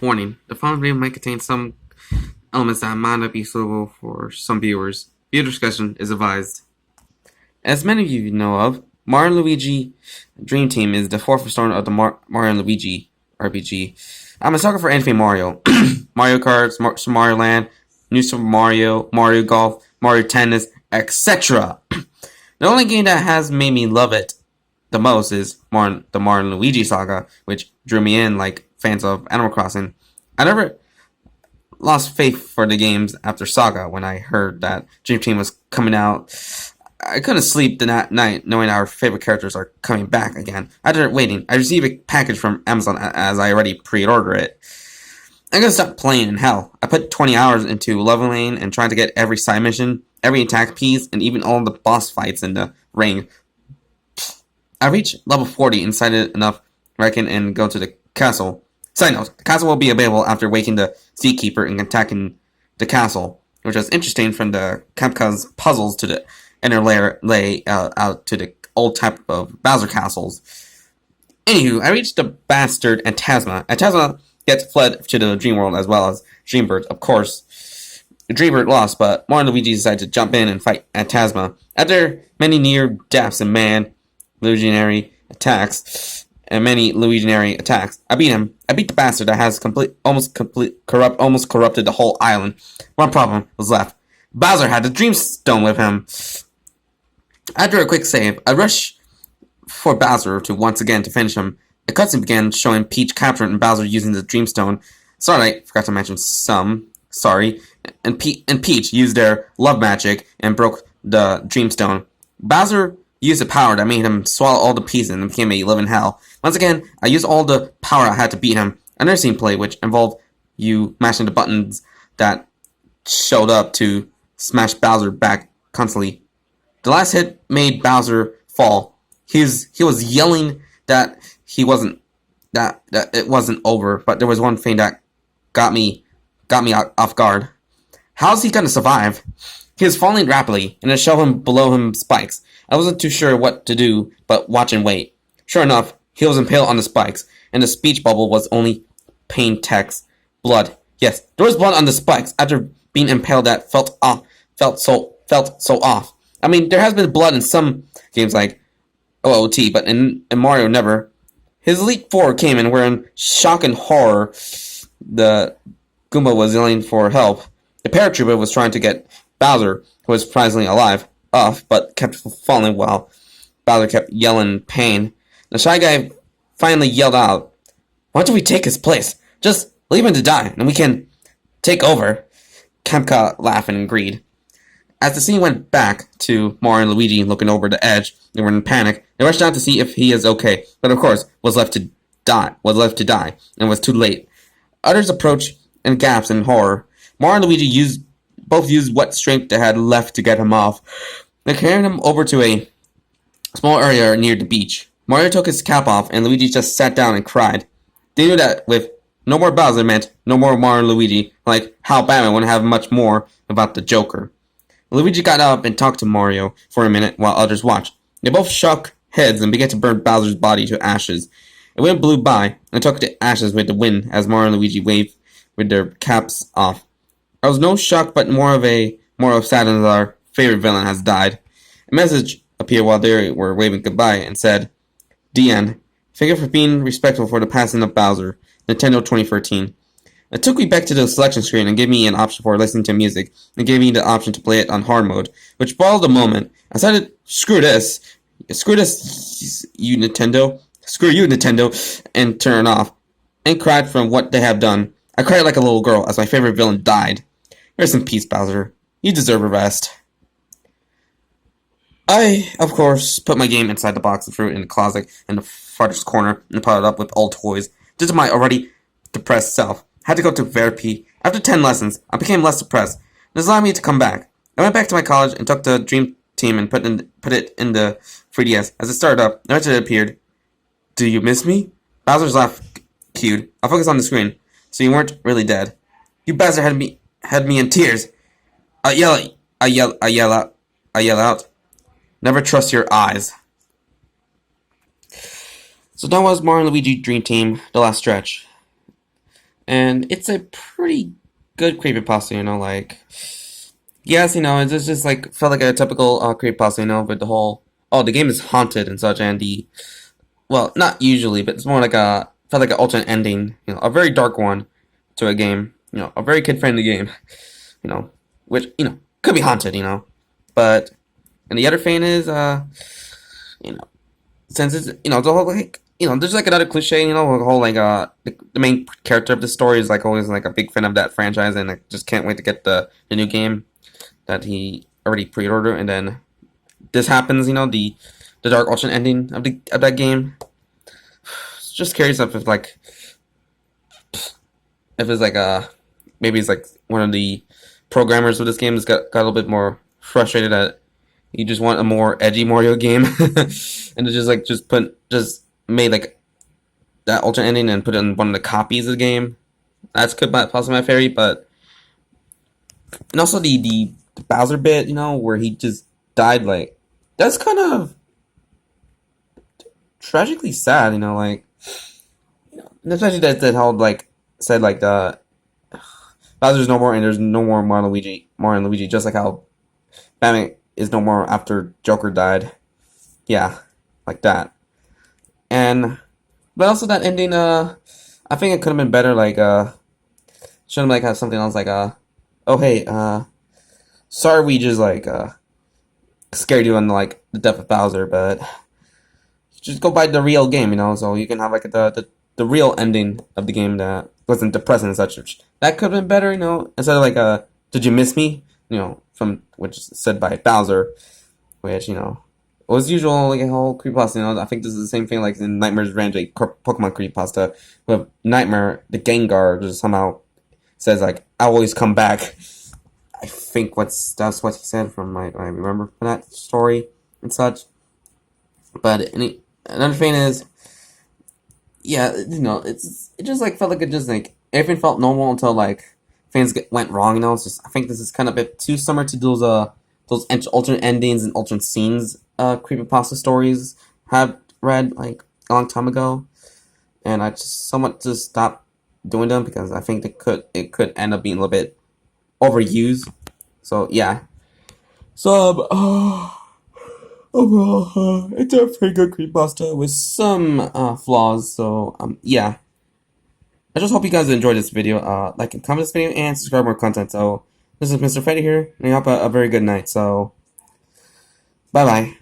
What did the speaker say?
Warning: the following video might contain some elements that might not be suitable for some viewers. Viewer discussion is advised. As many of you know of, Mario and Luigi Dream Team is the fourth installment of the Mario and Luigi RPG. I'm a sucker for anything Mario. Mario Kart, Super Mario Land, New Super Mario, Mario Golf, Mario Tennis, etc. The only game that has made me love it the most is the Mario and Luigi saga, which drew me in like fans of Animal Crossing. I never lost faith for the games after Saga when I heard that Dream Team was coming out. I couldn't sleep the night knowing our favorite characters are coming back again. After waiting, I received a package from Amazon as I already pre-ordered it. I'm gonna stop playing in hell. I put 20 hours into leveling and trying to get every side mission, every attack piece, and even all the boss fights in the ring. I reached level 40 inside it enough where I can go to the castle. Side note, the castle will be available after waking the Sea Keeper and attacking the castle, which was interesting from the Capcom's puzzles to the inner lay out to the old type of Bowser castles. Anywho, I reached the bastard Antasma. Antasma gets fled to the Dream World as well as Dreambird. Of course, Dreambird lost, but Mario and Luigi decided to jump in and fight Antasma. After many near deaths and Luiginary attacks, I beat him. I beat the bastard that has almost corrupted the whole island. One problem was left. Bowser had the Dream Stone with him. After a quick save, I rushed for Bowser to once again to finish him. A cutscene began showing Peach capturing and Bowser using the Dream Stone. Sorry, I forgot to mention some. Sorry. And Peach used their love magic and broke the Dream Stone. Bowser used a power that made him swallow all the pieces and became a living hell. Once again, I used all the power I had to beat him. Another scene play which involved you mashing the buttons that showed up to smash Bowser back constantly. The last hit made Bowser fall. He was yelling that that it wasn't over, but there was one thing that got me off guard. How's he gonna survive? He was falling rapidly, and it showed him below him spikes. I wasn't too sure what to do, but watch and wait. Sure enough, he was impaled on the spikes, and the speech bubble was only pain text. Blood. Yes, there was blood on the spikes after being impaled that felt so off. I mean, there has been blood in some games like OOT, but in Mario, never. His Elite Four came in where in shock and horror, the Goomba was yelling for help. The paratrooper was trying to get Bowser, who was surprisingly alive, off, but kept falling while Bowser kept yelling in pain. The shy guy finally yelled out, "Why don't we take his place? Just leave him to die, and we can take over." Capcom laughed and agreed. As the scene went back to Mario and Luigi looking over the edge, they were in panic. They rushed out to see if he is okay, but of course was left to die, and was too late. Others approached and gasped in horror. Mario and Luigi both used what strength they had left to get him off. They carried him over to a small area near the beach. Mario took his cap off, and Luigi just sat down and cried. They knew that with no more Bowser meant no more Mario and Luigi, like how Batman wouldn't have much more about the Joker. Luigi got up and talked to Mario for a minute while others watched. They both shook heads and began to burn Bowser's body to ashes. A wind blew by and took the ashes with the wind as Mario and Luigi waved with their caps off. I was no shock, but more of sadness that our favorite villain has died. A message appeared while they were waving goodbye and said, "The end. Thank you for being respectful for the passing of Bowser. Nintendo 2013. It took me back to the selection screen and gave me an option for listening to music, and gave me the option to play it on hard mode, which spoiled the moment. I decided, screw this, you Nintendo, and turn it off, and cried from what they have done. I cried like a little girl as my favorite villain died. Rest in peace, Bowser. You deserve a rest." I, of course, put my game inside the box of fruit in the closet in the farthest corner and piled it up with old toys. Due to my already depressed self, I had to go to therapy. After 10 lessons, I became less depressed. This allowed me to come back. I went back to my college and took the Dream Team and put it in the 3DS. As it started up, the message appeared. "Do you miss me?" Bowser's laugh cued. I'll focus on the screen. "So you weren't really dead." "You bastard had me in tears." I yell out. "Never trust your eyes." So that was Mario and Luigi Dream Team, the last stretch. and it's a pretty good creepypasta. Yes, it's just like felt like a typical creepypasta. With the whole the game is haunted and such, and the well, not usually, but it's more like a felt like an alternate ending. A very dark one to a game. A very kid friendly game. You know, which could be haunted. But and the other thing is you know since it's the whole like there's like another cliche, the whole like the main character of the story is like always like a big fan of that franchise and I just can't wait to get the new game that he already pre-ordered, and then this happens, the dark alternate ending of that game. Just curious if it's like maybe it's like one of the programmers of this game has got a little bit more frustrated that you just want a more edgy Mario game and to just made like that alternate ending and put it in one of the copies of the game. That's could possibly my theory, but and also the Bowser bit, where he just died, like that's kind of tragically sad, especially that how like said like the Bowser's no more and there's no more Mario and Luigi, just like how Batman is no more after Joker died. Yeah, like that. And but also that ending, I think it could have been better. Like, should have like have something else like, oh hey, sorry we just like scared you on like the death of Bowser, but just go buy the real game, so you can have like the real ending of the game that wasn't depressing and such. That could have been better, instead of like did you miss me, from which is said by Bowser, which was usual like a whole creepypasta. I think this is the same thing like in Nightmare's Revenge, like Pokemon creepypasta, with Nightmare the Gengar just somehow says like I always come back. I think that's what he said from I remember from that story and such. But another thing is, yeah, it just like felt like it just like everything felt normal until like things went wrong. It's just I think this is kind of a bit too similar to those alternate endings and alternate scenes creepypasta stories have read like a long time ago, and I just somewhat just stopped doing them because I think it could end up being a little bit overused. So yeah, so overall, it's a pretty good creepypasta with some flaws. So yeah, I just hope you guys enjoyed this video. Like and comment this video and subscribe for more content. So this is Mr. Freddy here, and you have a very good night. So bye bye.